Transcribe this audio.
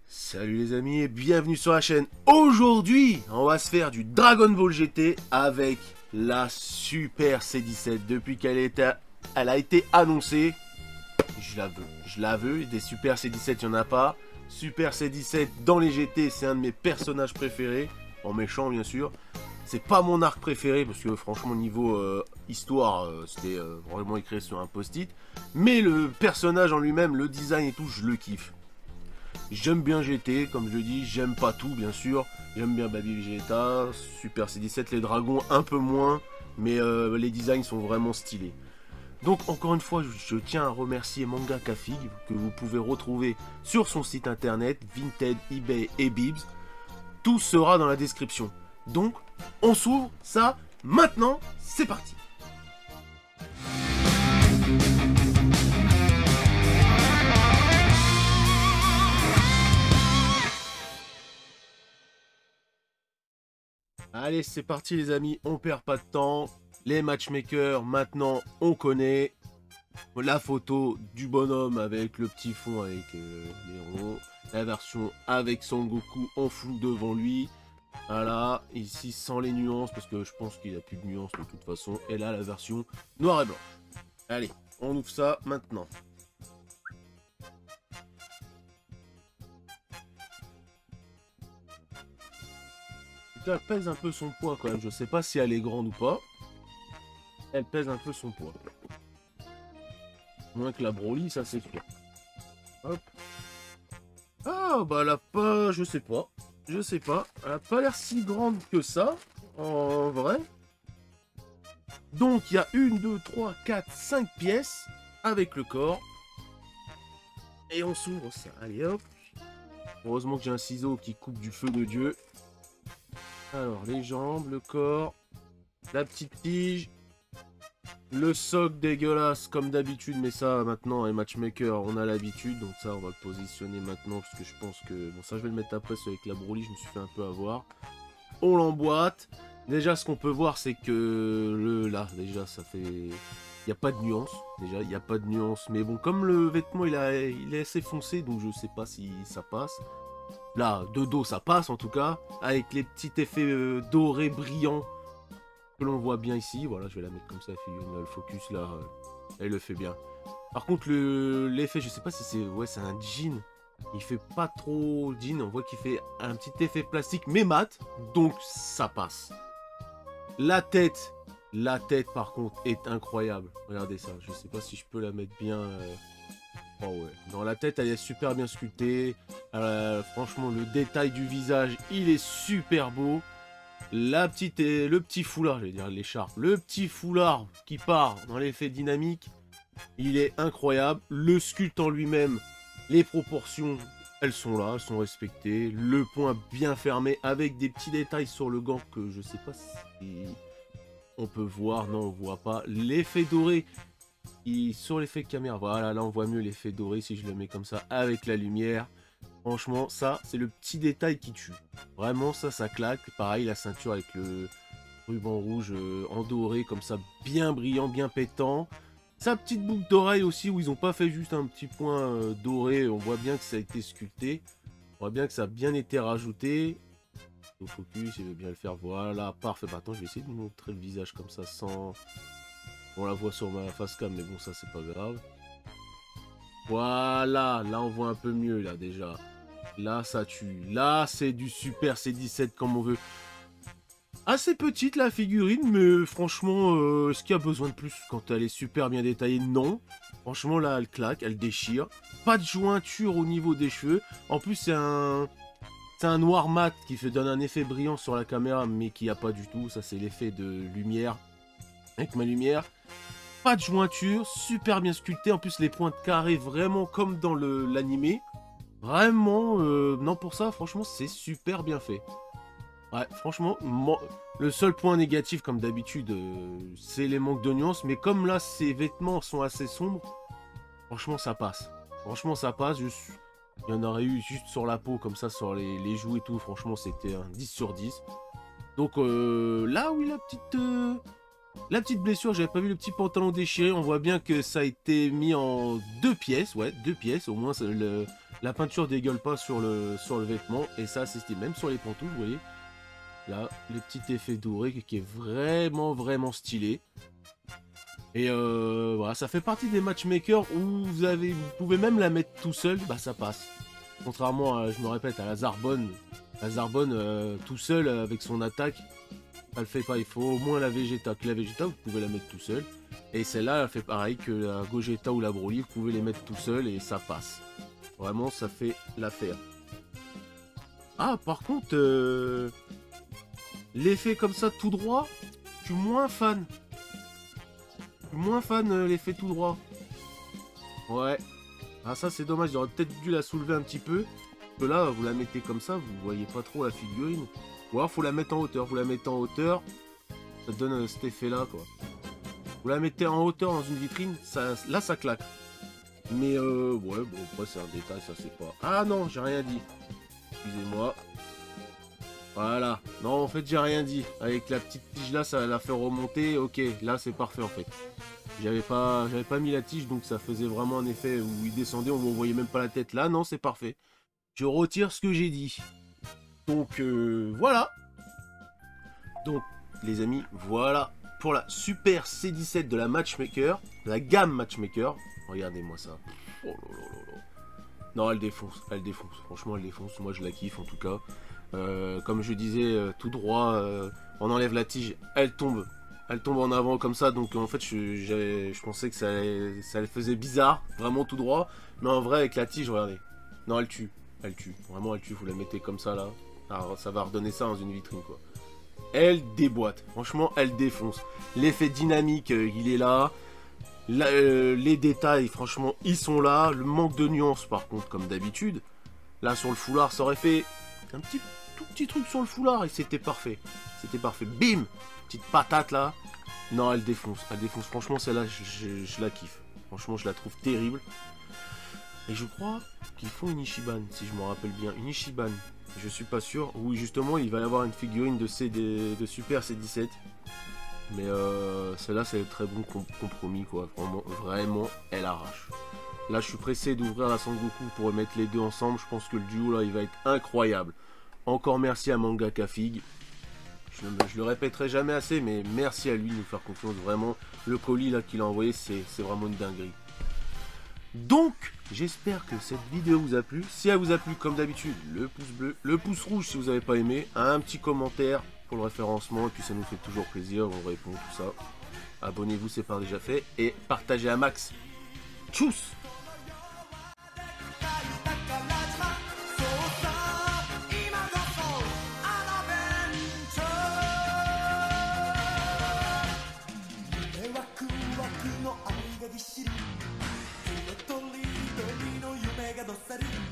Salut les amis et bienvenue sur la chaîne. Aujourd'hui, on va se faire du Dragon Ball GT avec la Super C17. Depuis qu'elle a été annoncée, je la veux. Des Super C17, il n'y en a pas. Super C17 dans les GT, c'est un de mes personnages préférés. En méchant, bien sûr. C'est pas mon arc préféré parce que franchement, niveau histoire, c'était vraiment écrit sur un post-it. Mais le personnage en lui-même, le design et tout, je le kiffe. J'aime bien GT, comme je dis, j'aime pas tout bien sûr. J'aime bien Baby Vegeta, Super C17, les dragons un peu moins, mais les designs sont vraiment stylés. Donc encore une fois, je tiens à remercier Mangaka Fig, que vous pouvez retrouver sur son site internet, Vinted, eBay et Bibs. Tout sera dans la description. Donc, on s'ouvre ça maintenant, c'est parti. Allez, c'est parti les amis, on perd pas de temps. Les matchmakers, maintenant, on connaît. La photo du bonhomme avec le petit fond avec les ronds. La version avec Son Goku en flou devant lui. Voilà, ici sans les nuances, parce que je pense qu'il n'y a plus de nuances de toute façon. Et là, la version noir et blanc. Allez, on ouvre ça maintenant. Elle pèse un peu son poids quand même. Je sais pas si elle est grande ou pas. Elle pèse un peu son poids. Moins que la Broly, ça c'est sûr. Hop. Ah bah elle a pas... Je sais pas. Je sais pas. Elle a pas l'air si grande que ça. En vrai. Donc il y a 1, 2, 3, 4, 5 pièces. Avec le corps. Et on s'ouvre ça. Allez hop. Heureusement que j'ai un ciseau qui coupe du feu de Dieu. Alors, les jambes, le corps, la petite tige, le socle dégueulasse comme d'habitude, mais ça maintenant, les matchmakers, on a l'habitude, donc ça on va le positionner maintenant, parce que je pense que, bon ça je vais le mettre après, avec la Broly, je me suis fait un peu avoir. On l'emboîte, déjà ce qu'on peut voir c'est que, là, déjà ça fait, il n'y a pas de nuance, déjà il n'y a pas de nuance, mais bon, comme le vêtement il est assez foncé, donc je sais pas si ça passe. Là, de dos, ça passe en tout cas, avec les petits effets dorés brillants que l'on voit bien ici. Voilà, je vais la mettre comme ça, le focus là, elle le fait bien. Par contre, l'effet, je sais pas si c'est... Ouais, c'est un jean. Il fait pas trop jean, on voit qu'il fait un petit effet plastique, mais mat, donc ça passe. La tête par contre, est incroyable. Regardez ça, je sais pas si je peux la mettre bien... Oh ouais, dans la tête elle est super bien sculptée, franchement le détail du visage il est super beau, le petit foulard, j'allais dire l'écharpe, le petit foulard qui part dans l'effet dynamique, il est incroyable, le sculpte en lui-même, les proportions elles sont là, elles sont respectées, le poing bien fermé avec des petits détails sur le gant que je sais pas si on peut voir, non on voit pas, l'effet doré. Sur l'effet caméra, voilà, là on voit mieux l'effet doré si je le mets comme ça avec la lumière. Franchement, ça, c'est le petit détail qui tue. Vraiment, ça claque. Pareil, la ceinture avec le ruban rouge en doré, comme ça, bien brillant, bien pétant. Sa petite boucle d'oreille aussi, où ils n'ont pas fait juste un petit point doré. On voit bien que ça a été sculpté. On voit bien que ça a bien été rajouté. Au focus, il veut bien le faire. Voilà, parfait. Bah, attends, je vais essayer de vous montrer le visage comme ça, sans... On la voit sur ma face cam, mais bon, ça, c'est pas grave. Voilà, là, on voit un peu mieux, là, déjà. Là, ça tue. Là, c'est du Super C17 comme on veut. Assez petite, la figurine, mais franchement, est-ce qu'il y a besoin de plus quand elle est super bien détaillée? Non. Franchement, là, elle claque, elle déchire. Pas de jointure au niveau des cheveux. En plus, c'est un noir mat qui donne un effet brillant sur la caméra, mais qui n'y a pas du tout. Ça, c'est l'effet de lumière. Avec ma lumière. Pas de jointure, super bien sculpté. En plus, les points de carré, vraiment comme dans l'animé. Vraiment, non, pour ça, franchement, c'est super bien fait. Ouais, franchement, le seul point négatif, comme d'habitude, c'est les manques de nuances. Mais comme là, ces vêtements sont assez sombres, franchement, ça passe. Franchement, ça passe. Il y en aurait eu juste sur la peau, comme ça, sur les joues et tout. Franchement, c'était un 10 sur 10. Donc, là, oui, La petite blessure, j'avais pas vu le petit pantalon déchiré. On voit bien que ça a été mis en 2 pièces. Ouais, 2 pièces. Au moins, la peinture dégueule pas sur le vêtement. Et ça, c'est stylé. Même sur les pantoufles, vous voyez. Là, le petit effet doré qui est vraiment, vraiment stylé. Et voilà, ça fait partie des matchmakers où vous pouvez même la mettre tout seul, bah ça passe. Contrairement à, je me répète, à la Zarbonne. La Zarbonne, tout seul, avec son attaque, elle le fait pas. Il faut au moins la Vegeta. Que la Vegeta, vous pouvez la mettre tout seul. Et celle-là, elle fait pareil que la Gogeta ou la Broly. Vous pouvez les mettre tout seul et ça passe. Vraiment, ça fait l'affaire. Ah, par contre, l'effet comme ça, tout droit, je suis moins fan. Moins fan l'effet tout droit. Ouais. Ah ça c'est dommage, j'aurais peut-être dû la soulever un petit peu. Parce que là, vous la mettez comme ça, vous voyez pas trop la figurine. Ou alors faut la mettre en hauteur. Vous la mettez en hauteur, ça donne cet effet là quoi. Vous la mettez en hauteur dans une vitrine, là ça claque. Mais ouais, bon après c'est un détail, ça c'est pas... Ah non, j'ai rien dit. Excusez-moi. Voilà. Non, en fait, j'ai rien dit. Avec la petite tige là, ça la fait remonter. Ok, là, c'est parfait en fait. J'avais pas mis la tige, donc ça faisait vraiment un effet où il descendait, on ne voyait même pas la tête. Là, non, c'est parfait. Je retire ce que j'ai dit. Donc, voilà. Donc, les amis, voilà pour la Super C17 de la Matchmaker. De la gamme Matchmaker. Regardez-moi ça. Oh là là là là. Non, elle défonce. Elle défonce. Franchement, elle défonce. Moi, je la kiffe en tout cas. Comme je disais, tout droit, on enlève la tige, elle tombe en avant comme ça, donc en fait je pensais que ça le faisait bizarre, vraiment tout droit, mais en vrai avec la tige, regardez, non elle tue, vraiment elle tue, vous la mettez comme ça là, alors, ça va redonner ça dans une vitrine quoi. Elle déboîte, franchement elle défonce, l'effet dynamique il est là, les détails franchement ils sont là, le manque de nuances par contre comme d'habitude, là sur le foulard ça aurait fait un tout petit truc sur le foulard et c'était parfait. C'était parfait. Bim! Petite patate là. Non, elle défonce. Elle défonce. Franchement, celle-là, je la kiffe. Franchement, je la trouve terrible. Et je crois qu'ils font une Ichiban, si je me rappelle bien. Une Ichiban. Je suis pas sûr. Oui, justement, il va y avoir une figurine de Super C17. Mais celle-là, c'est un très bon compromis, quoi. Vraiment, elle arrache. Là, je suis pressé d'ouvrir la Sangoku pour mettre les deux ensemble. Je pense que le duo, là, il va être incroyable. Encore merci à Mangaka Fig. Je le répéterai jamais assez, mais merci à lui de nous faire confiance. Vraiment, le colis là qu'il a envoyé, c'est vraiment une dinguerie. Donc, j'espère que cette vidéo vous a plu. Si elle vous a plu, comme d'habitude, le pouce bleu, le pouce rouge si vous n'avez pas aimé, un petit commentaire pour le référencement, et puis ça nous fait toujours plaisir, on répond tout ça. Abonnez-vous, c'est pas déjà fait, et partagez à max. Tchuss! Sorry.